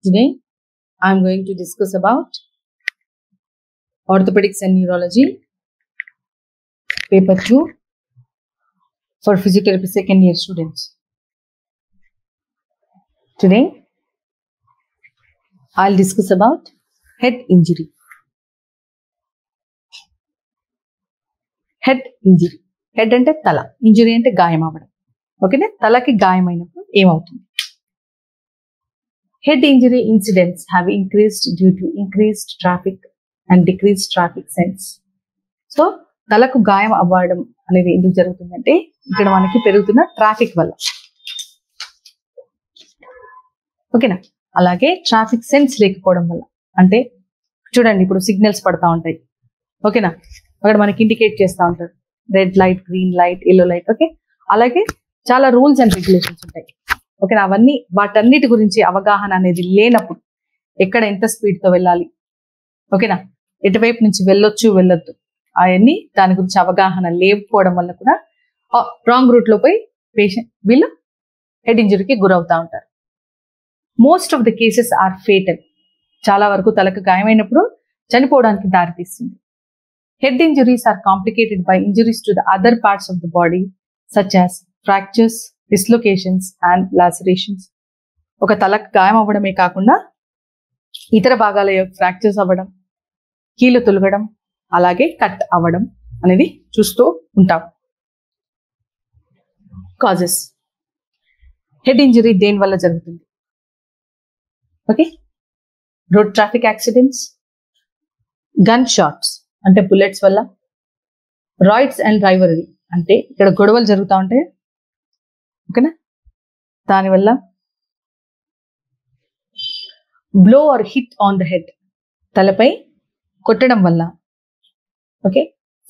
Today, I am going to discuss about Orthopedics and Neurology, Paper 2 for Physiotherapy second year students. Today, I'll discuss about head injury. Head injury. Head అంటే తల, injury అంటే గాయం అవ్వడం. ఓకేనా? తలకి గాయమైనప్పుడు ఏమవుతుంది? Head injury incidents have increased due to increased traffic and decreased traffic sense. So తలకు గాయం అవ్వడం అనేది ఎందుకు జరుగుతుందంటే ఇక్కడ మనకి పెరుగుతున్న ట్రాఫిక్ వల్ల. ఓకేనా? అలాగే ట్రాఫిక్ సెన్స్ లేకపోవడం వల్ల. అంటే చూడండి, ఇప్పుడు సిగ్నల్స్ పడతా ఉంటాయి. ఓకేనా? అక్కడ మనకి ఇండికేట్ చేస్తూ ఉంటారు, red light, green light, yellow light. Okay, అలాగే చాలా రూల్స్ అండ్ రెగ్యులేషన్స్ ఉంటాయి. ఓకేనా? అవన్నీ వాటన్నిటి గురించి అవగాహన అనేది లేనప్పుడు ఎక్కడ ఎంత స్పీడ్తో వెళ్ళాలి, ఓకేనా, ఎటువైపు నుంచి వెళ్ళొచ్చు వెళ్ళొద్దు, అవన్నీ దాని గురించి అవగాహన లేకపోవడం వల్ల కూడా రాంగ్ రూట్లో పోయి వీళ్ళు హెడ్ ఇంజరీకి గురవుతూ ఉంటారు. Most of the cases are fatal. చాలా వరకు తలకు గాయమైనప్పుడు చనిపోవడానికి దారితీస్తుంది. Head injuries are complicated by injuries to the other parts of the body, such as fractures, dislocations, and lacerations. ఒక తలకు గాయం అవ్వడమే కాకుండా ఇతర భాగాల ఫ్రాక్చర్స్ అవ్వడం, కీలు తొలగడం, అలాగే కట్ అవ్వడం అనేది చూస్తూ ఉంటాం. కాజెస్. హెడ్ ఇంజరీ దేని వల్ల జరుగుతుంది? Okay, road traffic accidents, gun shots అంటే బుల్లెట్స్ వల్ల, రాయిడ్స్ అండ్ రైవలరీ అంటే ఇక్కడ గొడవలు జరుగుతూ ఉంటాయి. ఓకేనా? దానివల్ల blow or hit on the head, తలపై కొట్టడం వల్ల. ఓకే,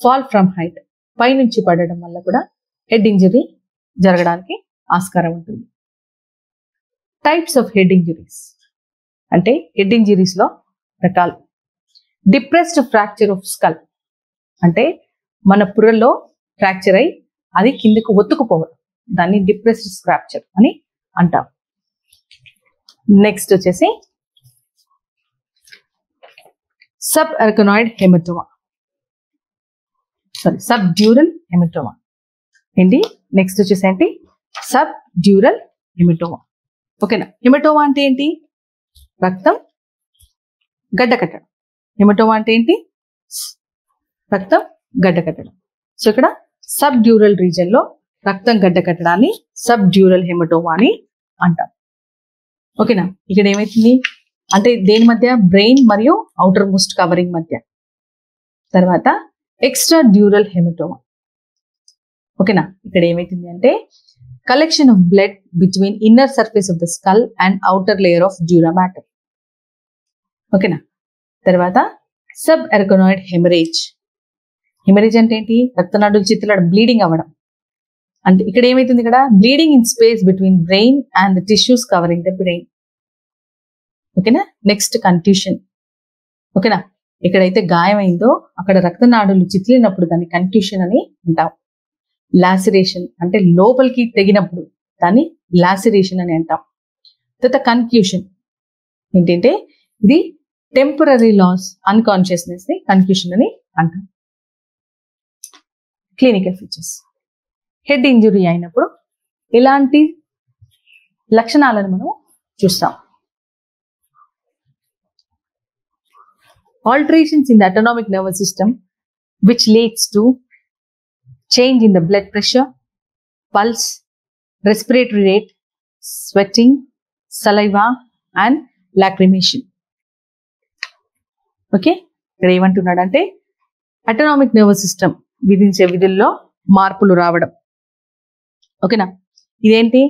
ఫాల్ ఫ్రమ్ హైట్, పైనుంచి పడడం వల్ల కూడా హెడ్ ఇంజరీ జరగడానికి ఆస్కారం ఉంటుంది. టైప్స్ ఆఫ్ హెడ్ ఇంజరీస్ అంటే హెడ్ ఇంజరీస్లో రకాలు. డిప్రెస్డ్ ఫ్రాక్చర్ ఆఫ్ స్కల్ అంటే మన పుర్రలో ఫ్రాక్చర్ అయి అది కిందకు ఒత్తుకుపోవడం, దాన్ని డిప్రెస్డ్ ఫ్రాక్చర్ అని అంటాం. నెక్స్ట్ వచ్చేసి subarachnoid haematoma, subdural haematoma ఏంటి? నెక్స్ట్ వచ్చేసి ఏంటి? Subdural haematoma. ఓకేనా? హెమటోమా అంటే ఏంటి? రక్తం గడ్డ కట్టడం. హెమటోమా అంటే ఏంటి? రక్తం గడ్డ కట్టడం. సో ఇక్కడ సబ్ డ్యూరల్ రీజన్ లో రక్తం గడ్డ కట్టడాన్ని సబ్ డ్యూరల్ హెమటోమా అని అంటాం. ఓకేనా? ఇక్కడ ఏమైతుంది అంటే దేని మధ్య? బ్రెయిన్ మరియు అవుటర్ మోస్ట్ కవరింగ్ మధ్య. తర్వాత ఎక్స్ట్రా డ్యూరల్ హెమటోమా. ఓకేనా? ఇక్కడ ఏమైతుంది అంటే collection of blood between inner surface of the skull and outer layer of dura matter. ఓకేనా? తర్వాత సబ్ ఎర్కనాయిడ్ హెమరేజ్. హెమరేజ్ అంటే ఏంటి? రక్తనాడులు చిత్తులాడు బ్లీడింగ్ అవ్వడం. అంటే ఇక్కడ ఏమైతుంది? ఇక్కడ bleeding in space between brain and the tissues covering the brain. ఓకేనా? Next contusion. ఓకేనా? ఎక్కడైతే గాయమైందో అక్కడ రక్తనాడులు చిట్లినప్పుడు దాన్ని కంట్యూషన్ అని అంటాం. లాసిరేషన్ అంటే లోపలికి తెగినప్పుడు దాన్ని లాసిరేషన్ అని అంటాం. తర్వాత కన్క్యూషన్ ఏంటంటే ఇది టెంపరరీ లాస్ అన్కాన్షియస్నెస్ ని కన్ఫ్యూషన్ అని అంటాం. Clinical features. హెడ్ ఇంజురీ అయినప్పుడు ఇలాంటి లక్షణాలను మనం చూస్తాం. Alterations in the autonomic nervous system which leads to change in the blood pressure, pulse, respiratory rate, sweating, saliva and lacrimation. Okay, ఇక్కడ ఏమంటున్నాడంటే ఆటోనామిక్ నర్వస్ సిస్టమ్ విధించే విధుల్లో మార్పులు రావడం. ఓకేనా? ఇదేంటి?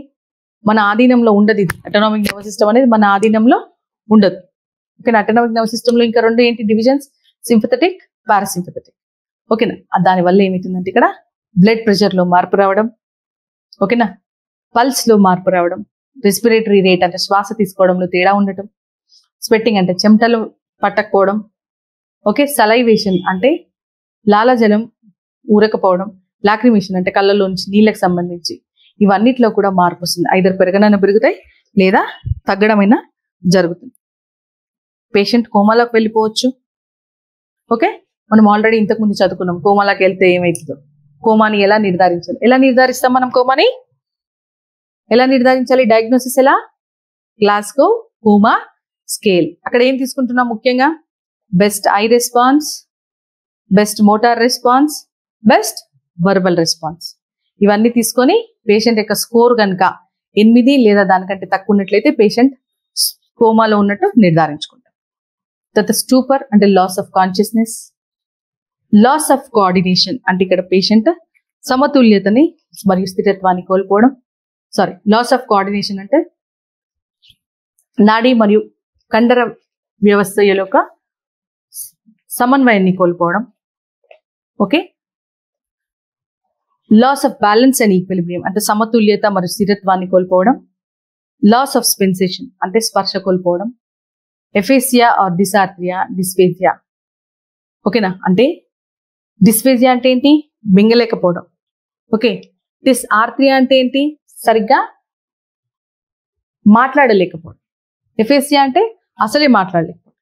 మన ఆధీనంలో ఉండదు. ఇది ఆటోనామిక్ నర్వస్ సిస్టమ్ అనేది మన ఆధీనంలో ఉండదు. ఓకేనా? ఆటోనామిక్ నర్వస్ సిస్టమ్ లో ఇంకా రెండు ఏంటి డివిజన్స్? Sympathetic, parasympathetic. ఓకేనా? దానివల్ల ఏమవుతుందంటే ఇక్కడ బ్లడ్ ప్రెషర్ లో మార్పు రావడం, ఓకేనా, పల్స్ లో మార్పు రావడం, రెస్పిరేటరీ రేట్ అంటే శ్వాస తీసుకోవడంలో తేడా ఉండటం, స్వెట్టింగ్ అంటే చెమటలు పట్టకపోవడం, ఓకే, సలైవేషన్ అంటే లాలాజలం ఊరకపోవడం, లాక్రిమేషన్ అంటే కళ్ళలో నుంచి నీళ్ళకి సంబంధించి ఇవన్నిట్లో కూడా మార్పు వస్తుంది. ఐదర్ పెరగనైనా పెరుగుతాయి లేదా తగ్గడమైనా జరుగుతుంది. పేషెంట్ కోమాలోకి వెళ్ళిపోవచ్చు. ఓకే, మనం ఆల్రెడీ ఇంతకుముందు చదువుకున్నాం కోమాలోకి వెళ్తే ఏమవుతుందో. కోమాని ఎలా నిర్ధారించాలి? ఎలా నిర్ధారిస్తాం మనం కోమాని? ఎలా నిర్ధారించాలి? డయాగ్నోసిస్ ఎలా? Glasgow coma scale. అక్కడ ఏం తీసుకుంటున్నాం ముఖ్యంగా? Best I response, best motor response, best verbal response. ఇవన్నీ తీసుకొని పేషెంట్ యొక్క స్కోర్ కనుక 8 లేదా దానికంటే తక్కువ ఉన్నట్లయితే పేషెంట్ కోమాలో ఉన్నట్టు నిర్ధారించుకుంటాం. తర్వాత స్టూపర్ అంటే loss of consciousness, loss of coordination అంటే ఇక్కడ పేషెంట్ సమతుల్యతని మరియు స్థిరత్వాన్ని కోల్పోవడం. లాస్ ఆఫ్ కోఆర్డినేషన్ అంటే నాడీ మరియు కండర వ్యవస్థ యొక్క సమన్వయాన్ని కోల్పోవడం. Okay, loss of balance and equilibrium అంటే సమతుల్యత మరియు స్థిరత్వాన్ని కోల్పోవడం. లాస్ ఆఫ్ స్పెన్సేషన్ అంటే స్పర్శ కోల్పోవడం. ఎఫేసియా ఆర్ డిసార్థియా, డిస్ఫేజియా. ఓకేనా, అంటే డిస్ఫేజియా అంటే ఏంటి? మింగలేకపోవడం. ఓకే, డిస్ఆర్థియా అంటే ఏంటి? సరిగ్గా మాట్లాడలేకపోవడం. ఎఫేసియా అంటే అసలే మాట్లాడలేకపోవడం.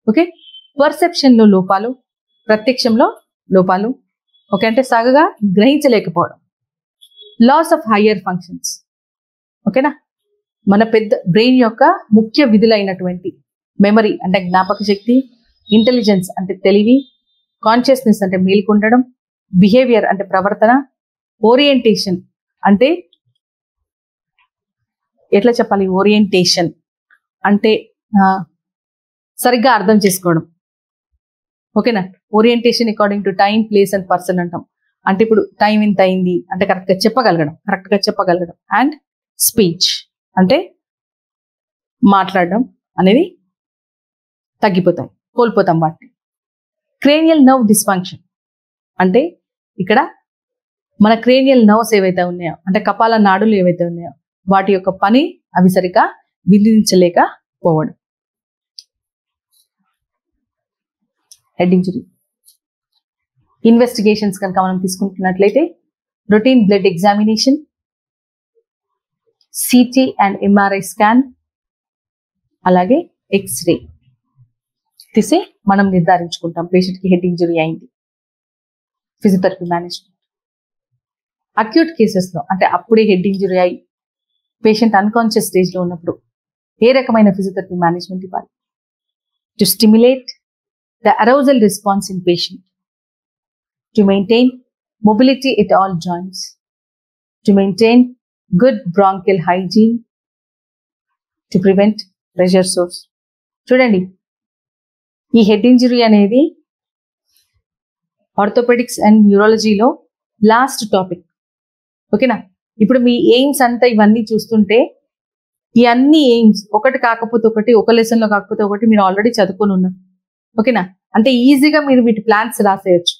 ఓకే, పర్సెప్షన్ లో లోపాలు, ప్రత్యక్షంలో లోపాలు. ఓకే, అంటే సగగా గ్రహించలేకపోవడం. Loss of higher functions. ఓకేనా, మన పెద్ద బ్రెయిన్ యొక్క ముఖ్య విధులైనటువంటి మెమరీ అంటే జ్ఞాపక శక్తి, ఇంటెలిజెన్స్ అంటే తెలివి, కాన్షియస్నెస్ అంటే మేల్కొండడం, బిహేవియర్ అంటే ప్రవర్తన, ఓరియంటేషన్ అంటే ఎట్లా చెప్పాలి? ఓరియంటేషన్ అంటే సరిగ్గా అర్థం చేసుకోవడం. ఓకేనా, orientation according to time, place and person అంటాం. అంటే ఇప్పుడు టైం ఇంత అయింది అంటే కరెక్ట్గా చెప్పగలగడం. అండ్ స్పీచ్ అంటే మాట్లాడడం అనేది తగ్గిపోతాయి, కోల్పోతాం వాటిని. క్రేనియల్ నర్వ్ డిస్ఫంక్షన్ అంటే ఇక్కడ మన క్రేనియల్ నర్వ్స్ ఏవైతే ఉన్నాయో అంటే కపాల నాడులు ఏవైతే ఉన్నాయో వాటి యొక్క పని అవి సరిగా విధించలేకపోవడం. హెడ్ ఇంజరీ ఇన్వెస్టిగేషన్స్ కనుక మనం తీసుకుంటున్నట్లయితే routine blood examination, CT and MRI scan, అలాగే ఎక్స్రే తీసి మనం నిర్ధారించుకుంటాం పేషెంట్కి హెడ్ ఇంజరీ అయింది. ఫిజియోథెరపీ మేనేజ్మెంట్ అక్యూట్ కేసెస్లో అంటే అప్పుడే హెడ్ ఇంజరీ అయి పేషెంట్ అన్కాన్షియస్ స్టేజ్లో ఉన్నప్పుడు ఏ రకమైన ఫిజియోథెరపీ మేనేజ్మెంట్ ఇవ్వాలి? To stimulate the arousal response in patient, to maintain mobility at all joints, to maintain good bronchial hygiene, to prevent pressure sores. చూడండి, ఈ హెడ్ ఇంజరీ అనేది ఆర్థోపెడిక్స్ అండ్ న్యూరాలజీలో లాస్ట్ టాపిక్. ఓకేనా, ఇప్పుడు మీ ఎయిమ్స్ అంతా ఇవన్నీ చూస్తుంటే ఈ అన్ని ఎయిమ్స్ ఒకటి కాకపోతే ఒకటి, ఒక లెసన్ లో కాకపోతే ఒకటి మీరు ఆల్రెడీ చదువుకొని ఉన్నారు. ఓకేనా, అంటే ఈజీగా మీరు వీటి ప్లాన్స్ రాసేయచ్చు.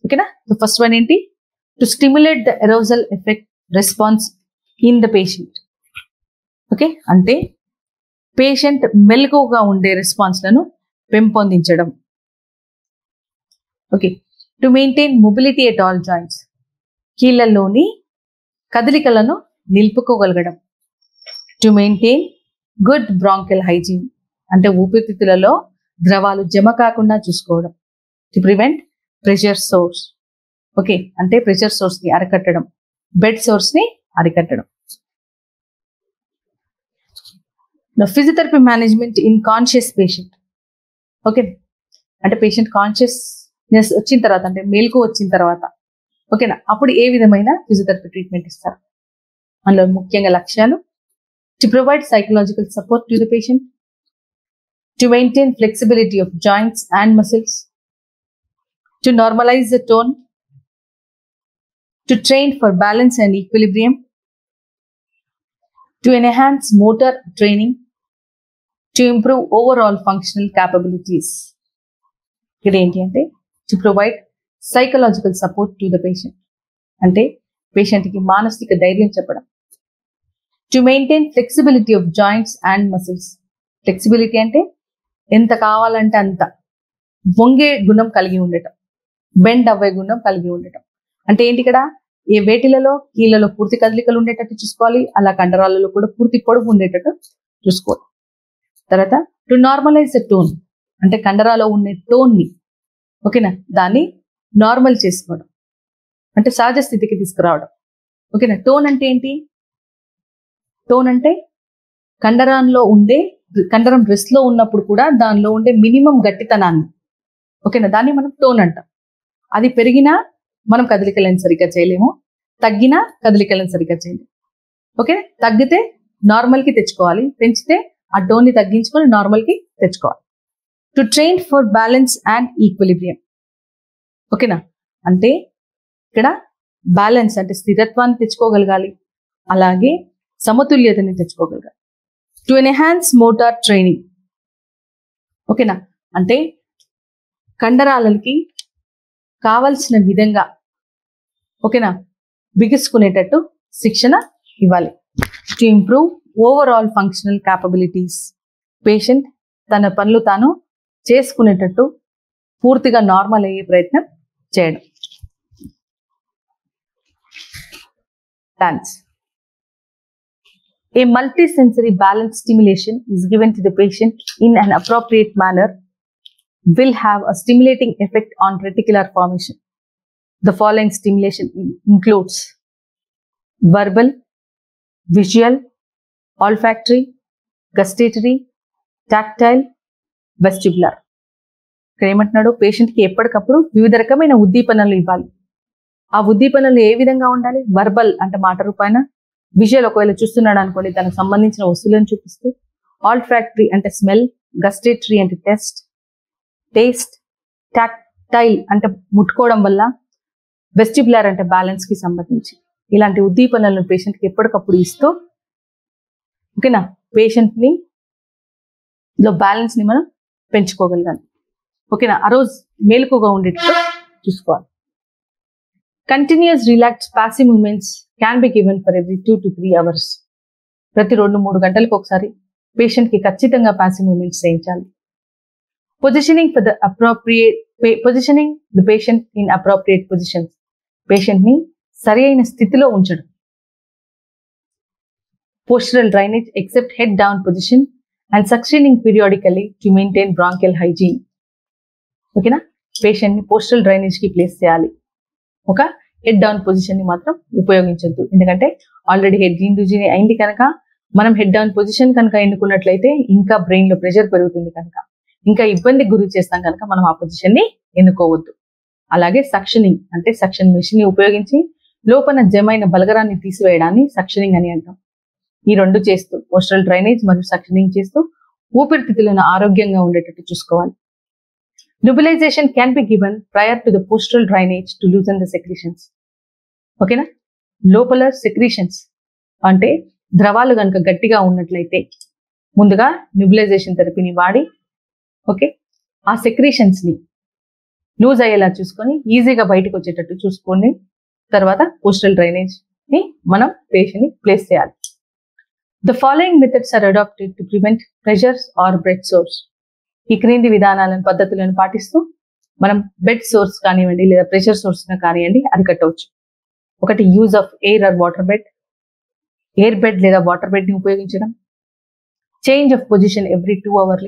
ఓకేనా, ఫస్ట్ వన్ ఏంటి? To stimulate the arousal effect response in the patient. Okay, అంటే పేషెంట్ మెలకువగా ఉండే రెస్పాన్స్లను పెంపొందించడం. Okay, to maintain mobility at all joints, కీళ్ళలోని కదలికలను నిలుపుకోగలగడం. To maintain good bronchial hygiene అంటే ఊపిరితిత్తులలో ద్రవాలు జమ కాకుండా చూసుకోవడం. To prevent pressure sores. Okay, అంటే ప్రెషర్ సోర్స్ ని అరికట్టడం, బెడ్ సోర్స్ ని అరికట్టడం. Physiotherapy management in conscious patient. Okay, అంటే పేషెంట్ కాన్షియస్నెస్ వచ్చిన తర్వాత అంటే మేల్కు వచ్చిన తర్వాత ఓకేనా అప్పుడు ఏ విధమైన ఫిజియోథెరపీ ట్రీట్మెంట్ ఇస్తారు? అందులో ముఖ్యంగా లక్ష్యాలు: to provide psychological support to the patient, to maintain flexibility of joints and muscles, to normalise the tone, to train for balance and equilibrium, to enhance motor training, to improve overall functional capabilities. ఇక్కడ ఏంటి అంటే to provide psychological support to the patient అంటే పేషెంట్కి మానసిక ధైర్యం చెప్పడం. To maintain flexibility of joints and muscles. Flexibility అంటే ఎంత కావాలంటే అంత వంగే గుణం కలిగి ఉండటం, బెండ్ అవ్వే గుణం కలిగి ఉండటం. అంటే ఏంటి ఇక్కడ ఏ వేటిలలో కీళ్ళలో పూర్తి కదలికలు ఉండేటట్టు చూసుకోవాలి, అలా కండరాలలో కూడా పూర్తి పొడుగు ఉండేటట్టు చూసుకోవాలి. తర్వాత టు నార్మలైజ్ ద టోన్, అంటే కండరాలో ఉండే టోన్ని ఓకేనా దాన్ని నార్మల్ చేసుకోవడం, అంటే సహజ స్థితికి తీసుకురావడం. ఓకేనా. టోన్ అంటే ఏంటి? టోన్ అంటే కండరం రెస్ట్ లో ఉన్నప్పుడు కూడా దానిలో ఉండే మినిమం గట్టితనాన్ని, ఓకేనా, దాన్ని మనం టోన్ అంటాం. అది పెరిగినా మనం కదలికలను సరిగ్గా చేయలేము, తగ్గినా కదలికలను సరిగ్గా చేయలేము. ఓకే, తగ్గితే నార్మల్ కి తెచ్చుకోవాలి, పెంచితే ఆ టోన్ ని తగ్గించుకొని నార్మల్ కి తెచ్చుకోవాలి. To train for balance and equilibrium. ఓకేనా, అంటే ఇక్కడ బ్యాలెన్స్ అంటే స్థిరత్వాన్ని తెచ్చుకోగలగాలి, అలాగే సమతుల్యతని తెచ్చుకోగలగాలి. To enhance motor training. ఓకేనా, అంటే కండరాలకి కావలసిన విధంగా ఓకేనా బిగుసుకునేటట్టు శిక్షణ ఇవ్వాలి. To improve overall functional capabilities. Patient తన పనులు తాను చేసుకునేటట్టు పూర్తిగా నార్మల్ అయ్యే ప్రయత్నం చేయడం. డాన్స్. A multi-sensory balance stimulation is given to the patient in an appropriate manner will have a stimulating effect on reticular formation. The following stimulation includes verbal, visual, olfactory, gustatory, tactile, vestibular. ఇక్కడ ఏమంటున్నాడు, పేషెంట్కి ఎప్పటికప్పుడు వివిధ రకమైన ఉద్దీపనలు ఇవ్వాలి. ఆ ఉద్దీపనలు ఏ విధంగా ఉండాలి? వర్బల్ అంటే మాట రూపాయన, విజువల్ ఒకవేళ చూస్తున్నాడు అనుకోండి తనకు సంబంధించిన వస్తువులను చూపిస్తూ, ఆల్ఫాక్టరీ అంటే స్మెల్, గస్టేటరీ అంటే టేస్ట్, టాక్టైల్ అంటే ముట్టుకోవడం వల్ల, వెస్టిబులర్ అంటే బ్యాలెన్స్ కి సంబంధించి ఇలాంటి ఉద్దీపనలను పేషెంట్కి ఎప్పటికప్పుడు ఇస్తూ ఓకేనా పేషెంట్ని బ్యాలెన్స్ ని మనం పెంచుకోగలగాలి. ఓకేనా, ఆ రోజు మేలుకుగా ఉండేటట్టు చూసుకోవాలి. Continuous relaxed passive movements can be given for every 2 to 3 hours. ప్రతి 2-3 గంటలకు ఒకసారి పేషెంట్కి ఖచ్చితంగా పాసివ్ మూమెంట్స్ చేయించాలి. Positioning the patient in appropriate positions. పేషెంట్ని సరి అయిన స్థితిలో ఉంచడం. Postural drainage except head down position and suctioning periodically to maintain bronchial hygiene. ఓకేనా, పేషెంట్ని పోస్టరల్ డ్రైనేజ్ కి ప్లేస్ చేయాలి. ఒక హెడ్ డౌన్ పొజిషన్ ని మాత్రం ఉపయోగించద్దు, ఎందుకంటే ఆల్రెడీ హెడ్ ఇండ్యూజీ అయింది కనుక మనం హెడ్ డౌన్ పొజిషన్ కనుక ఎన్నుకున్నట్లయితే ఇంకా బ్రెయిన్ లో ప్రెషర్ పెరుగుతుంది కనుక ఇంకా ఇబ్బందికి గురి చేస్తాం కనుక మనం ఆ పొజిషన్ ని ఎన్నుకోవద్దు. అలాగే సక్షనింగ్ అంటే సక్షన్ మెషిన్ ని ఉపయోగించి లోపల జమైన బలగరాన్ని తీసివేయడాన్ని సక్షనింగ్ అని అంటాం. ఈ రెండు చేస్తూ పోస్టరల్ డ్రైనేజ్ మరియు సక్షనింగ్ చేస్తూ ఊపిరితిత్తులను ఆరోగ్యంగా ఉండేటట్టు చూసుకోవాలి. Nebulization can be given prior to the postural drainage to loosen the secretions. ఓకేనా, లోపల సెక్రీషన్స్ అంటే ద్రవాలు కనుక గట్టిగా ఉన్నట్లయితే ముందుగా న్యూబిలైజేషన్ థెరపీని వాడి ఓకే ఆ సెక్రీషన్స్ ని లూజ్ అయ్యేలా చూసుకొని ఈజీగా బయటకు వచ్చేటట్టు చూసుకొని తర్వాత పోస్టరల్ డ్రైనేజ్ ని మనం పేషెంట్ ని ప్లేస్ చేయాలి. The following methods are adapted to prevent pressures or bed sores. ఈ క్రింది విధానాలను పద్ధతులను పాటిస్తూ మనం బెడ్ సోర్స్ కానివ్వండి లేదా ప్రెషర్ సోర్స్ కానివ్వండి అరికట్టవచ్చు. ఒకటి use of air or water bed, air bed లేదా వాటర్ బెడ్ ని ఉపయోగించడం. Change of position every 2 hours,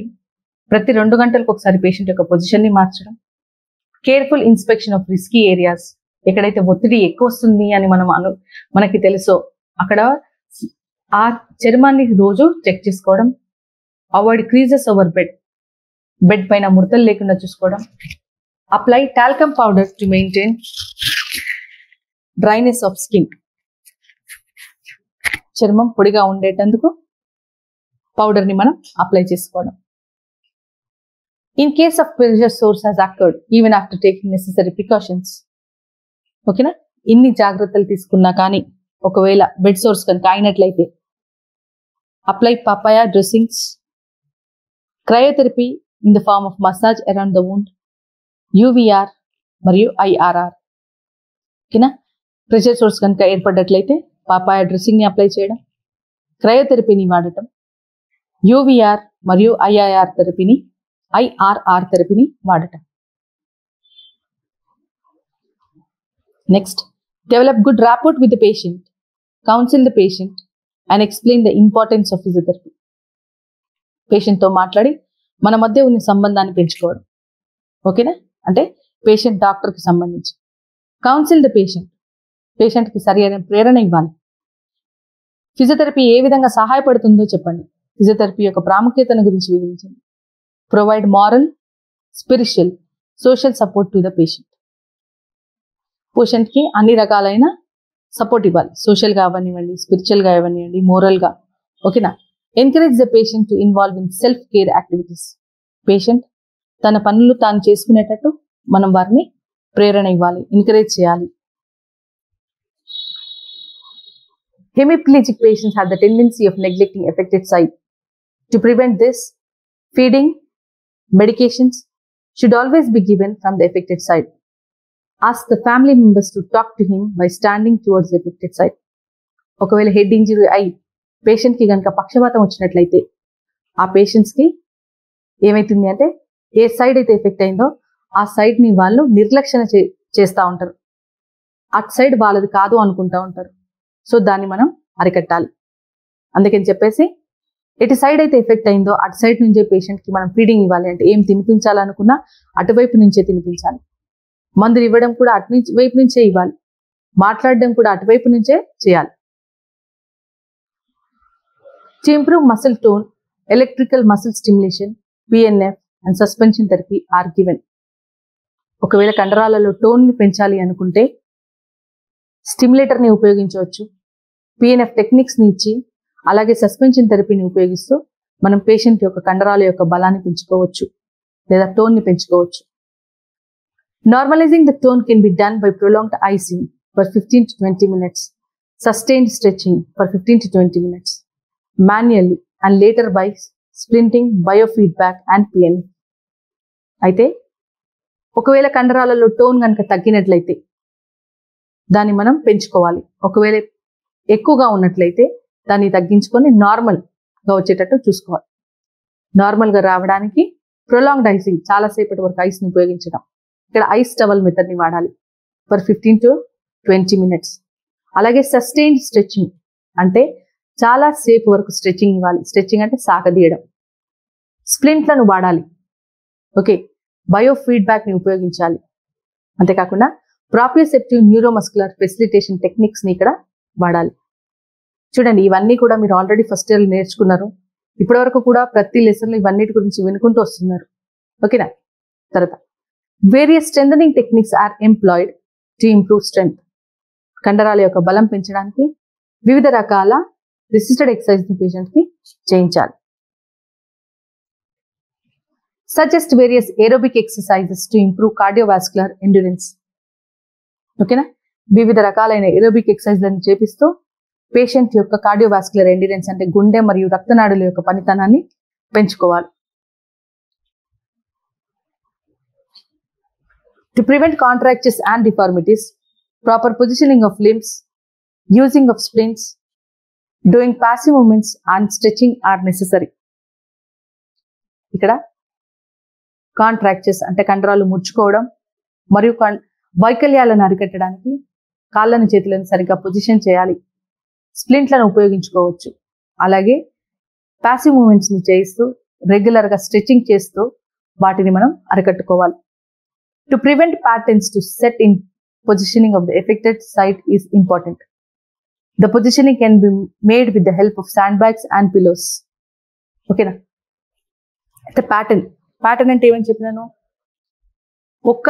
ప్రతి 2 గంటలకు ఒకసారి పేషెంట్ యొక్క పొజిషన్ ని మార్చడం. Careful inspection of risky areas, ఎక్కడైతే ఒత్తిడి ఎక్కువ వస్తుంది అని మనకి తెలుసో అక్కడ ఆ చర్మాన్ని రోజు చెక్ చేసుకోవడం. అవాయిడ్ క్రీజెస్ ఓవర్ బెడ్ పైన ముడతలు లేకుండా చూసుకోవడం. Apply talcum powder to maintain dryness of skin, చర్మం పొడిగా ఉండేటందుకు పౌడర్ ని మనం అప్లై చేసుకోవడం. In case of pressure source has occurred even after taking necessary precautions. ఓకేనా, ఇన్ని జాగ్రత్తలు తీసుకున్నా కానీ ఒకవేళ బెడ్ సోర్స్ కనుక అయినట్లయితే apply papaya dressings, cryotherapy in the form of massage around the wound, UVR మరియు ఐఆర్ఆర్. ఓకేనా, ప్రెషర్ సోర్స్ కనుక ఏర్పడ్డట్లయితే పాపాయా డ్రెస్సింగ్ ని అప్లై చేయడం, క్రయోథెరపీని వాడటం, యూవీఆర్ మరియు ఐఆర్ఆర్ థెరపీని వాడటం. Next, develop good rapport with the patient, counsel the patient and explain the importance of physiotherapy. పేషెంట్తో మాట్లాడి మన మధ్య ఉన్న సంబంధాన్ని పెంచుకోవడం. ఓకేనా? అంటే పేషెంట్ డాక్టర్కి సంబంధించి. కౌన్సిల్ ద పేషెంట్, పేషెంట్కి సరి అయిన ప్రేరణ ఇవ్వాలి. ఫిజియోథెరపీ ఏ విధంగా సహాయపడుతుందో చెప్పండి. ఫిజియోథెరపీ యొక్క ప్రాముఖ్యతను గురించి వివరించండి. Provide moral, spiritual, social support to the patient. పేషెంట్కి అన్ని రకాలైన సపోర్ట్ ఇవ్వాలి. సోషల్గా అవనివ్వండి, స్పిరిచువల్గా అవనివ్వండి, మోరల్గా. ఓకేనా? Encourage the patient to involve in self care activities. Patient తన పనులు తాను చేసుకునేటట్టు మనం వారిని ప్రేరణ ఇవ్వాలి, ఎంకరేజ్ చేయాలి. Hemiplegic patients have the tendency of neglecting affected site. To prevent this, feeding, medications should always be given from the affected side. Ask the family members to talk to him by standing towards the affected side. ఒకవేళ head injury అయి పేషెంట్కి కనుక పక్షపాతం వచ్చినట్లయితే ఆ పేషెంట్స్కి ఏమైతుంది అంటే ఏ సైడ్ అయితే ఎఫెక్ట్ అయిందో ఆ సైడ్ని వాళ్ళు నిర్లక్ష్యం చేస్తూ ఉంటారు. అటు సైడ్ వాళ్ళది కాదు అనుకుంటూ ఉంటారు. సో దాన్ని మనం అరికట్టాలి. అందుకని చెప్పేసి ఎటు సైడ్ అయితే ఎఫెక్ట్ అయిందో అటు సైడ్ నుంచే పేషెంట్కి మనం ఫీడింగ్ ఇవ్వాలి. అంటే ఏం తినిపించాలనుకున్నా అటువైపు నుంచే తినిపించాలి. మందులు ఇవ్వడం కూడా వైపు నుంచే ఇవ్వాలి. మాట్లాడడం కూడా అటువైపు నుంచే చేయాలి. To improve muscle tone, electrical muscle stimulation, PNF and suspension therapy are given. ఒకవేళ కండరాలలో టోన్ని పెంచాలి అనుకుంటే స్టిమ్యులేటర్ని ఉపయోగించవచ్చు. పిఎన్ఎఫ్ టెక్నిక్స్ని ఇచ్చి అలాగే సస్పెన్షన్ థెరపీని ఉపయోగిస్తూ మనం పేషెంట్ యొక్క కండరాల యొక్క బలాన్ని పెంచుకోవచ్చు లేదా టోన్ని పెంచుకోవచ్చు. Normalising the tone can be done by prolonged icing for 15 to 20 minutes, sustained stretching for 15 to 20 minutes, manually and later by splinting, biofeedback and PNF. అయితే ఒకవేళ కండరాలలో టోన్ కనుక తగ్గినట్లయితే దాన్ని మనం పెంచుకోవాలి. ఒకవేళ ఎక్కువగా ఉన్నట్లయితే దాన్ని తగ్గించుకొని నార్మల్గా వచ్చేటట్టు చూసుకోవాలి. నార్మల్గా రావడానికి ప్రొలాంగ్డ్ ఐసింగ్, చాలాసేపటి వరకు ఐస్ని ఉపయోగించడం. ఇక్కడ ఐస్ టవల్ మెథడ్ని వాడాలి ఫర్ 15 to 20 minutes. అలాగే సస్టైన్డ్ స్ట్రెచ్చింగ్ అంటే చాలా సేపు వరకు స్ట్రెచ్చింగ్ ఇవ్వాలి. స్ట్రెచ్చింగ్ అంటే సాగదీయడం. స్ప్లింట్లను వాడాలి. ఓకే, బయో ఫీడ్బ్యాక్ని ఉపయోగించాలి. అంతేకాకుండా ప్రాప్రియోసెప్టివ్ న్యూరోమస్కులర్ ఫెసిలిటేషన్ టెక్నిక్స్ని ఇక్కడ వాడాలి. చూడండి, ఇవన్నీ కూడా మీరు ఆల్రెడీ ఫస్ట్ ఇయర్ నేర్చుకున్నారు. ఇప్పటివరకు కూడా ప్రతి లెసన్లో ఇవన్నిటి గురించి వినుకుంటూ వస్తున్నారు. ఓకేనా? తర్వాత various strengthening techniques are employed to improve strength. కండరాల యొక్క బలం పెంచడానికి వివిధ రకాల రెసిస్టెడ్ ఎక్సర్సైజ్ పేషెంట్కి చేయించాలి. Suggest various aerobic exercises to improve cardiovascular endurance. ఓకేనా? వివిధ రకాలైన ఏరోబిక్ ఎక్సర్సైజ్లను చేపిస్తూ పేషెంట్ యొక్క కార్డియోవాస్కులర్ ఎండ్యూరెన్స్ అంటే గుండె మరియు రక్తనాడుల యొక్క పనితనాన్ని పెంచుకోవాలి. To prevent contractures and deformities, proper positioning of limbs, using of splints, doing passive movements and stretching are necessary. ఇక్కడ కాంట్రాక్చర్స్ అంటే కండరాలు ముడుచుకోవడం మరియు వైకల్యాలను అరికట్టడానికి కాళ్ళను చేతులను సరిగ్గా పొజిషన్ చేయాలి. స్ప్లింట్లను ఉపయోగించుకోవచ్చు. అలాగే పాసివ్ మూమెంట్స్ని చేయిస్తూ రెగ్యులర్గా స్ట్రెచింగ్ చేస్తూ వాటిని మనం అరికట్టుకోవాలి. To prevent patterns to set in positioning of the affected site is important. The positioning can be made with the help of sand bags and pillows. ఓకేనా? అయితే ప్యాటర్న్ అంటే ఏమని చెప్పినాను? ఒక్క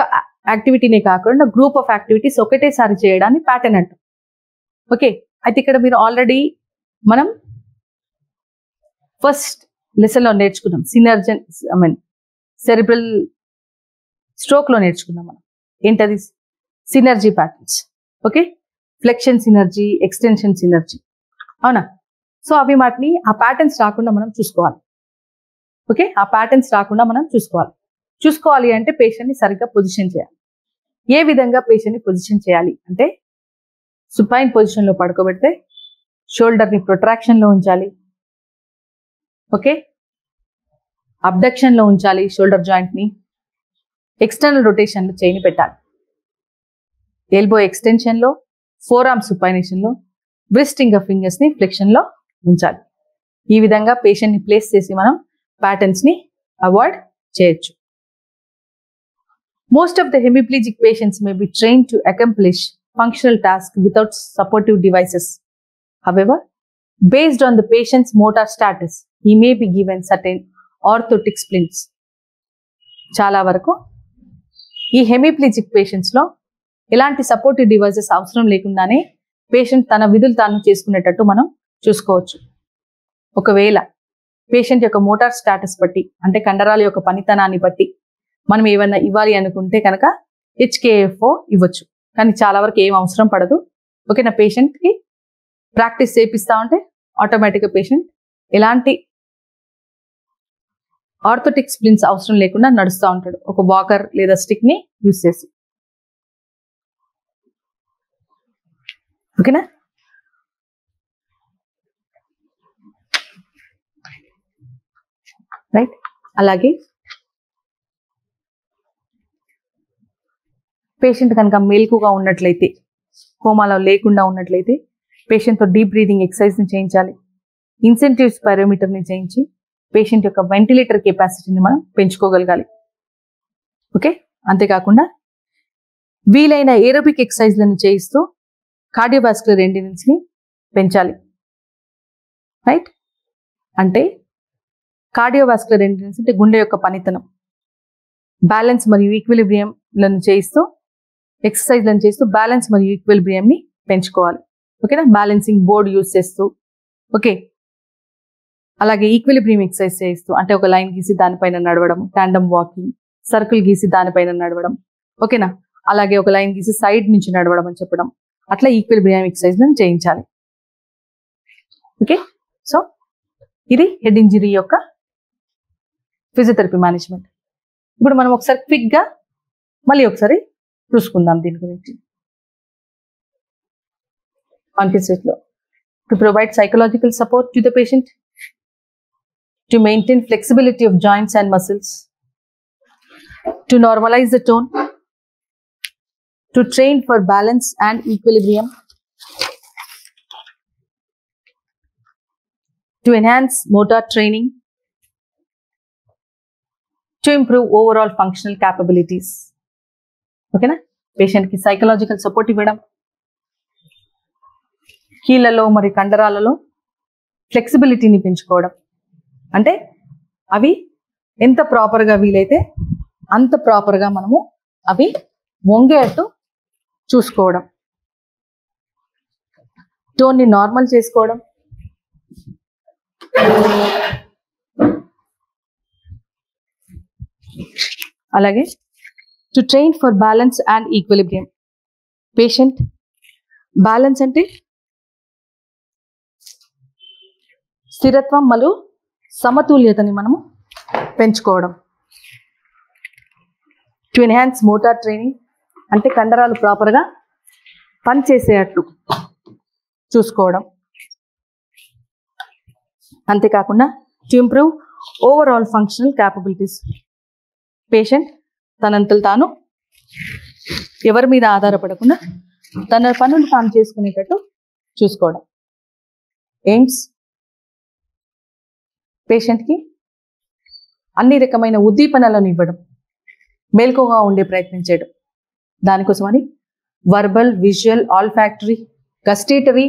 యాక్టివిటీనే కాకుండా గ్రూప్ ఆఫ్ యాక్టివిటీస్ ఒకటేసారి చేయడాన్ని ప్యాటర్న్ అంటాం. ఓకే, అయితే ఇక్కడ మీరు ఆల్రెడీ మనం ఫస్ట్ లెసన్లో నేర్చుకున్నాం. సెరిబ్రల్ స్ట్రోక్లో నేర్చుకున్నాం మనం. ఏంటది? Synergy patterns. Okay, flexion synergy, extension synergy, అవునా? సో అవి వాటిని ఆ ప్యాటర్న్స్ రాకుండా మనం చూసుకోవాలి. ఓకే, ఆ ప్యాటర్న్స్ రాకుండా మనం చూసుకోవాలి అంటే పేషెంట్ని సరిగ్గా పొజిషన్ చేయాలి. ఏ విధంగా పేషెంట్ని పొజిషన్ చేయాలి అంటే సుపైన్ పొజిషన్లో పడుకోబెడితే షోల్డర్ని ప్రొట్రాక్షన్లో ఉంచాలి. ఓకే, అబ్డక్షన్లో ఉంచాలి షోల్డర్ జాయింట్ని. ఎక్స్టర్నల్ రొటేషన్లో చేయిని పెట్టాలి. ఎల్బో ఎక్స్టెన్షన్లో, ఫోర్ ఆర్మ్ సుపైనేషన్లో, బ్రిస్ట్ ఇంకా ఫింగర్స్ని ఫ్లెక్షన్లో ఉంచాలి. ఈ విధంగా పేషెంట్ని ప్లేస్ చేసి మనం ప్యాటర్న్స్ని అవాయిడ్ చేయొచ్చు. Most of the hemiplegic patients may be train to accomplish functional task without supportive devices. However, based on the patient's motor status, he may be given certain orthotic splints. చాలా వరకు ఈ hemiplegic పేషెంట్స్లో ఎలాంటి supportive devices అవసరం లేకుండానే patient తన విధులు తాను చేసుకునేటట్టు మనం చూసుకోవచ్చు. ఒకవేళ పేషెంట్ యొక్క మోటార్ స్టాటస్ బట్టి, అంటే కండరాల యొక్క పనితనాన్ని బట్టి మనం ఏమన్నా ఇవ్వాలి అనుకుంటే కనుక HKFO ఇవ్వచ్చు. కానీ చాలా వరకు ఏం అవసరం పడదు. ఓకేనా, పేషెంట్కి ప్రాక్టీస్ చేపిస్తూ ఉంటే ఆటోమేటిక్గా పేషెంట్ ఎలాంటి ఆర్థోటిక్ స్ప్లిన్స్ అవసరం లేకుండా నడుస్తూ ఉంటాడు, ఒక వాకర్ లేదా స్టిక్ని యూజ్ చేసి. ఓకేనా, రైట్. అలాగే పేషెంట్ కనుక మెలకుగా ఉన్నట్లయితే, కోమాలో లేకుండా ఉన్నట్లయితే పేషెంట్తో డీప్ బ్రీదింగ్ ఎక్సర్సైజ్ని చేయించాలి. ఇన్సెంటివ్ స్పైరోమీటర్ని చేయించి పేషెంట్ యొక్క వెంటిలేటర్ కెపాసిటీని మనం పెంచుకోగలగాలి. ఓకే, అంతేకాకుండా వీలైన ఏరోబిక్ ఎక్సర్సైజ్లను చేయిస్తూ కార్డియోవాస్కులర్ ఎండ్యూరెన్స్ని పెంచాలి. రైట్, అంటే కార్డియోవాస్కులర్ ఎండ్యూరెన్స్ అంటే గుండె యొక్క పనితనం, బ్యాలెన్స్ మరియు ఈక్విలిబ్రియంలను చేయిస్తూ ఎక్సర్సైజ్లను చేస్తూ బ్యాలెన్స్ మరియు ఈక్విలిబ్రియంని పెంచుకోవాలి. ఓకేనా, బ్యాలెన్సింగ్ బోర్డ్ యూజ్ చేస్తూ, ఓకే, అలాగే ఈక్విలిబ్రియం ఎక్సర్సైజ్ చేస్తూ, అంటే ఒక లైన్ గీసి దానిపైన నడవడం, టాండమ్ వాకింగ్, సర్కిల్ గీసి దానిపైన నడవడం. ఓకేనా, అలాగే ఒక లైన్ గీసి సైడ్ నుంచి నడవడం అని చెప్పడం, అట్లా ఈక్విలిబ్రియం ఎక్సర్సైజ్లను చేయించాలి. ఓకే, సో ఇది హెడ్ ఇంజరీ యొక్క ఫిజియోథెరపీ మేనేజ్మెంట్. ఇప్పుడు మనం ఒకసారి క్విక్గా మళ్ళీ ఒకసారి చూసుకుందాం దీని గురించి. కాన్ఫిడెన్స్లో to provide psychological support to the patient, to maintain flexibility of joints and muscles, to normalise the tone, to train for balance and equilibrium, to enhance motor training, to improve overall functional capabilities. ఓకేనా, పేషెంట్కి psychological support ఇవ్వడం, కీళ్ళలో మరి కండరాలలో ఫ్లెక్సిబిలిటీని పెంచుకోవడం, అంటే అవి ఎంత ప్రాపర్గా వీలైతే అంత ప్రాపర్గా మనము అవి వంగేట్టు చూసుకోవడం, టోన్ని నార్మల్ చేసుకోవడం, అలాగే to train for balance and equilibrium. Patient balance అంటే స్థిరత్వం మరియు సమతుల్యతని మనము పెంచుకోవడం. టు ఎన్హాన్స్ మోటార్ ట్రైనింగ్ అంటే కండరాలు ప్రాపర్గా పనిచేసేటట్లు చూసుకోవడం. అంతేకాకుండా to improve overall functional capabilities. Patient తనంతలు తాను ఎవరి మీద ఆధారపడకుండా తన పనులు తాను చేసుకునేటట్టు చూసుకోవడం. ఎయిమ్స్ పేషెంట్కి అన్ని రకమైన ఉద్దీపనలను ఇవ్వడం, మేల్కోగా ఉండే ప్రయత్నం చేయడం. దానికోసమని verbal, visual, olfactory, gustatory,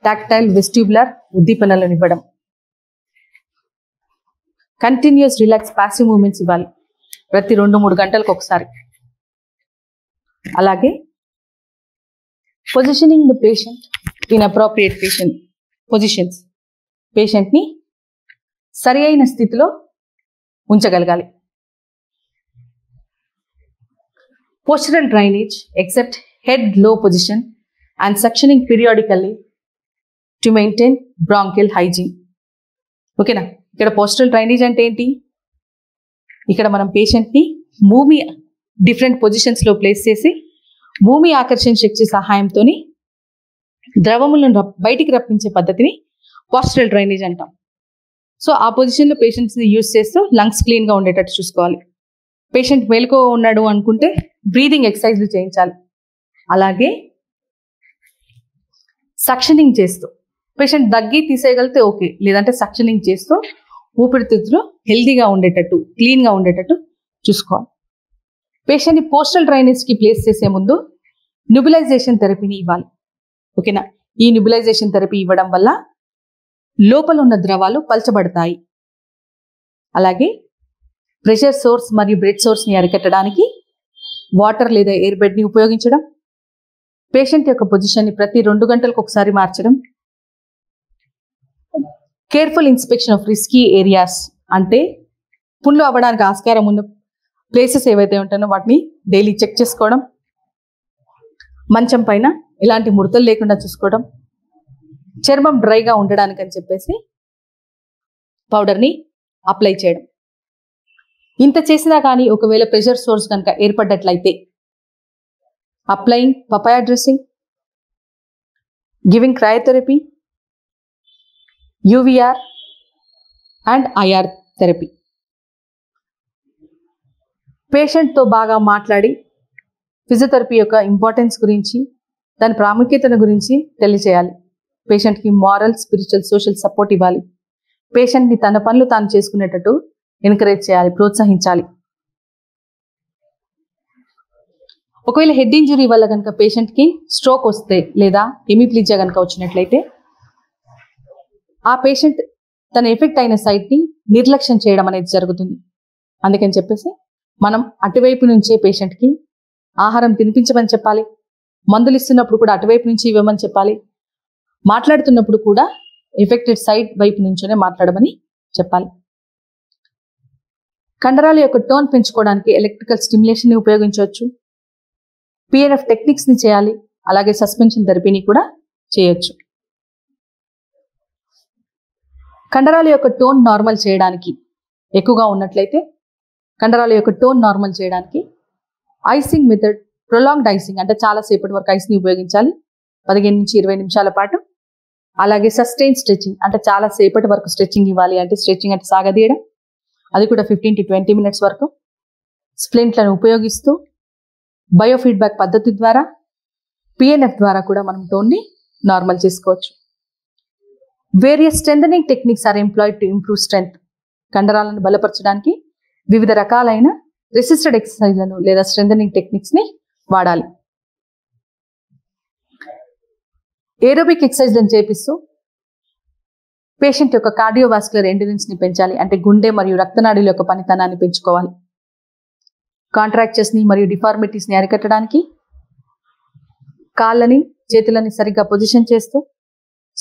tactile, vestibular ఉద్దీపనలను ఇవ్వడం. కంటిన్యూస్ రిలాక్స్ పాసివ్ మూమెంట్స్ ఇవ్వాలి ప్రతి 2-3 గంటలకు ఒకసారి. అలాగే positioning the patient in appropriate positions, పేషెంట్ని సరి అయిన స్థితిలో ఉంచగలగాలి. Postural drainage except head low position and suctioning periodically to maintain bronchial hygiene. ఓకేనా, ఇక్కడ పోస్టరల్ డ్రైనేజ్ అంటే ఏంటి? ఇక్కడ మనం పేషెంట్ని భూమి డిఫరెంట్ పొజిషన్స్లో ప్లేస్ చేసి భూమి ఆకర్షణ శక్తి సహాయంతో ద్రవములను బయటికి రప్పించే పద్ధతిని పోస్టరల్ డ్రైనేజ్ అంటాం. సో ఆ పొజిషన్లో పేషెంట్స్ని యూజ్ చేస్తూ లంగ్స్ క్లీన్గా ఉండేటట్టు చూసుకోవాలి. పేషెంట్ మేలుకో ఉన్నాడు అనుకుంటే బ్రీదింగ్ ఎక్సర్సైజ్లు చేయించాలి. అలాగే సక్షనింగ్ చేస్తూ పేషెంట్ దగ్గి తీసేయగలిగితే ఓకే, లేదంటే సక్షనింగ్ చేస్తూ ఊపిరితిత్తులు హెల్దీగా ఉండేటట్టు, క్లీన్గా ఉండేటట్టు చూసుకోవాలి. పేషెంట్ని పోస్టల్ డ్రైనేజ్కి ప్లేస్ చేసే ముందు న్యూబిలైజేషన్ థెరపీని ఇవ్వాలి. ఓకేనా? ఈ న్యూబిలైజేషన్ థెరపీ ఇవ్వడం వల్ల లోపల ఉన్న ద్రవాలు పల్చబడతాయి. అలాగే ప్రెషర్ సోర్స్ మరియు బ్లడ్ సోర్స్ని అరికట్టడానికి వాటర్ లేదా ఎయిర్ బెడ్ని ఉపయోగించడం, పేషెంట్ యొక్క పొజిషన్ని ప్రతి 2 గంటలకు ఒకసారి మార్చడం, careful inspection of risky areas అంటే పుండ్లు అవ్వడానికి ఆస్కారం ఉన్న ప్లేసెస్ ఏవైతే ఉంటాయో వాటిని డైలీ చెక్ చేసుకోవడం, మంచం పైన ఎలాంటి ముడతలు లేకుండా చూసుకోవడం, చర్మం డ్రైగా ఉండడానికి అని చెప్పేసి పౌడర్ని అప్లై చేయడం. ఇంత చేసినా కానీ ఒకవేళ ప్రెషర్ సోర్స్ కనుక ఏర్పడ్డట్లయితే applying papaya dressing, giving cryotherapy, UVR and IR therapy. పేషెంట్తో బాగా మాట్లాడి ఫిజియోథెరపీ యొక్క ఇంపార్టెన్స్ గురించి, దాని ప్రాముఖ్యతను గురించి తెలియచేయాలి. పేషెంట్కి మారల్, స్పిరిచువల్, సోషల్ సపోర్ట్ ఇవ్వాలి. పేషెంట్ని తన పనులు తాను చేసుకునేటట్టు ఎంకరేజ్ చేయాలి, ప్రోత్సహించాలి. ఒకవేళ హెడ్ ఇంజరీ వల్ల కనుక పేషెంట్కి స్ట్రోక్ వస్తే లేదా హెమిప్లీజియా కనుక వచ్చినట్లయితే ఆ పేషెంట్ తన ఎఫెక్ట్ అయిన సైట్ని నిర్లక్ష్యం చేయడం అనేది జరుగుతుంది. అందుకని చెప్పేసి మనం అటువైపు నుంచే పేషెంట్కి ఆహారం తినిపించమని చెప్పాలి. మందులు ఇస్తున్నప్పుడు కూడా అటువైపు నుంచి ఇవ్వమని చెప్పాలి. మాట్లాడుతున్నప్పుడు కూడా ఎఫెక్టెడ్ సైట్ వైపు నుంచోనే మాట్లాడమని చెప్పాలి. కండరాల యొక్క టోన్ పెంచుకోవడానికి ఎలక్ట్రికల్ స్టిమ్యులేషన్ ని ఉపయోగించవచ్చు. పిఎన్ఎఫ్ టెక్నిక్స్ ని చేయాలి. అలాగే సస్పెన్షన్ థెరపీని కూడా చేయొచ్చు. కండరాల యొక్క టోన్ నార్మల్ చేయడానికి ఎక్కువగా ఉన్నట్లయితే కండరాల యొక్క టోన్ నార్మల్ చేయడానికి ఐసింగ్ మెథడ్, ప్రొలాంగ్డ్ ఐసింగ్ అంటే చాలా సేపటి వరకు ఐస్ని ఉపయోగించాలి, 15 నుంచి 20 నిమిషాల పాటు. అలాగే సస్టైన్ స్ట్రెచింగ్ అంటే చాలా సేపటి వరకు స్ట్రెచింగ్ ఇవ్వాలి. అంటే స్ట్రెచింగ్ అంటే సాగదీయడం, అది కూడా 15 to 20 minutes వరకు. స్ప్లింట్లను ఉపయోగిస్తూ బయోఫీడ్బ్యాక్ పద్ధతి ద్వారా, పిఎన్ఎఫ్ ద్వారా కూడా మనం టోన్ని నార్మల్ చేసుకోవచ్చు. Various strengthening techniques are employed to improve strength. కండరాలను బలపరచడానికి వివిధ రకాలైన రెసిస్టెడ్ ఎక్సర్సైజ్లను లేదా స్ట్రెంథనింగ్ టెక్నిక్స్ ని వాడాలి. ఏరోబిక్ ఎక్సర్సైజ్లను చేపిస్తూ పేషెంట్ యొక్క కార్డియోవాస్కులర్ ఎండ్యూరెన్స్ ని పెంచాలి. అంటే గుండె మరియు రక్తనాళాల యొక్క పనితనాన్ని పెంచుకోవాలి. కాంట్రాక్చర్స్ ని మరియు డిఫార్మిటీస్ ని అరికట్టడానికి కాళ్ళని, చేతులని సరిగ్గా పొజిషన్ చేస్తూ,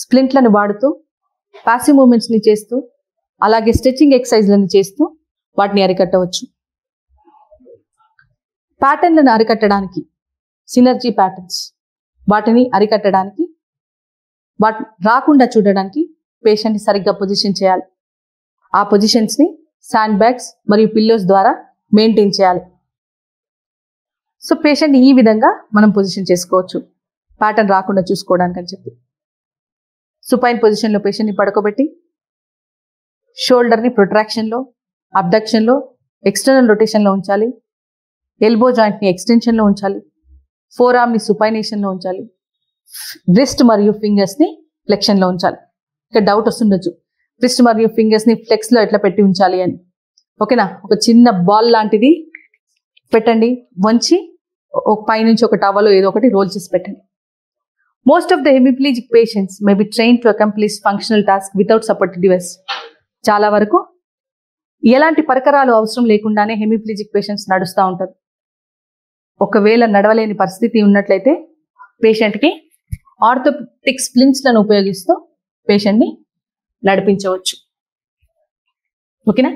స్ప్లింట్లను వాడుతూ, పాసివ్ మూమెంట్స్ ని చేస్తూ, అలాగే స్ట్రెచింగ్ ఎక్సర్సైజ్లను చేస్తూ వాటిని అరికట్టవచ్చు. ప్యాటర్న్లను అరికట్టడానికి సినర్జీ ప్యాటర్న్స్, వాటిని అరికట్టడానికి, వాటి రాకుండా చూడడానికి పేషెంట్ని సరిగ్గా పొజిషన్ చేయాలి. ఆ పొజిషన్స్ని శాండ్ బ్యాగ్స్ మరియు పిల్లోస్ ద్వారా మెయింటైన్ చేయాలి. సో పేషెంట్ని ఈ విధంగా మనం పొజిషన్ చేసుకోవచ్చు ప్యాటర్న్ రాకుండా చూసుకోవడానికి అని చెప్పి. సుపైన్ పొజిషన్లో పేషెంట్ని పడుకోబెట్టి షోల్డర్ని ప్రొట్రాక్షన్లో, అబ్డక్షన్లో, ఎక్స్టర్నల్ రొటేషన్లో ఉంచాలి. ఎల్బో జాయింట్ని ఎక్స్టెన్షన్లో ఉంచాలి. ఫోర్ ఆర్మ్ని సుపైనేషన్లో ఉంచాలి. రిస్ట్ మరియు ఫింగర్స్ని ఫ్లెక్షన్లో ఉంచాలి. ఇక్కడ డౌట్ వస్తుండొచ్చు, రిస్ట్ మరియు ఫింగర్స్ని ఫ్లెక్స్లో ఎట్లా పెట్టి ఉంచాలి అని. ఓకేనా? ఒక చిన్న బాల్ లాంటిది పెట్టండి, వంచి ఒక పైనుంచి ఒక టవలో ఏదో ఒకటి రోల్ చేసి పెట్టండి. Most of the hemiplegic patients may be train to accomplish functional task without supportive device. చాలా వరకు ఎలాంటి పరికరాలు అవసరం లేకుండానే హెమిప్లీజిక్ పేషెంట్స్ నడుస్తూ ఉంటారు. ఒకవేళ నడవలేని పరిస్థితి ఉన్నట్లయితే పేషెంట్కి ఆర్థోపెడిక్ స్ప్లింట్స్లను ఉపయోగిస్తూ పేషెంట్ని నడిపించవచ్చు. ఓకేనా?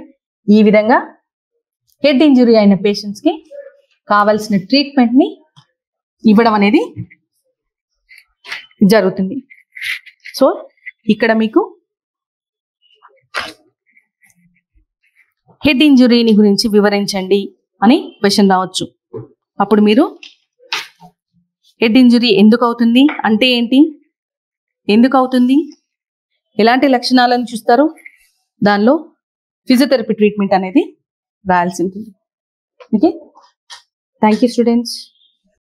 ఈ విధంగా హెడ్ ఇంజురీ అయిన పేషెంట్స్కి కావాల్సిన ట్రీట్మెంట్ని ఇవ్వడం అనేది జరుగుతుంది. సో ఇక్కడ మీకు హెడ్ ఇంజురీని గురించి వివరించండి అని క్వశ్చన్ రావచ్చు. అప్పుడు మీరు హెడ్ ఇంజురీ ఎందుకు అవుతుంది, అంటే ఏంటి, ఎందుకు అవుతుంది, ఎలాంటి లక్షణాలను చూస్తారు, దానిలో ఫిజియోథెరపీ ట్రీట్మెంట్ అనేది రాయాల్సి ఉంటుంది. Okay, thank you students.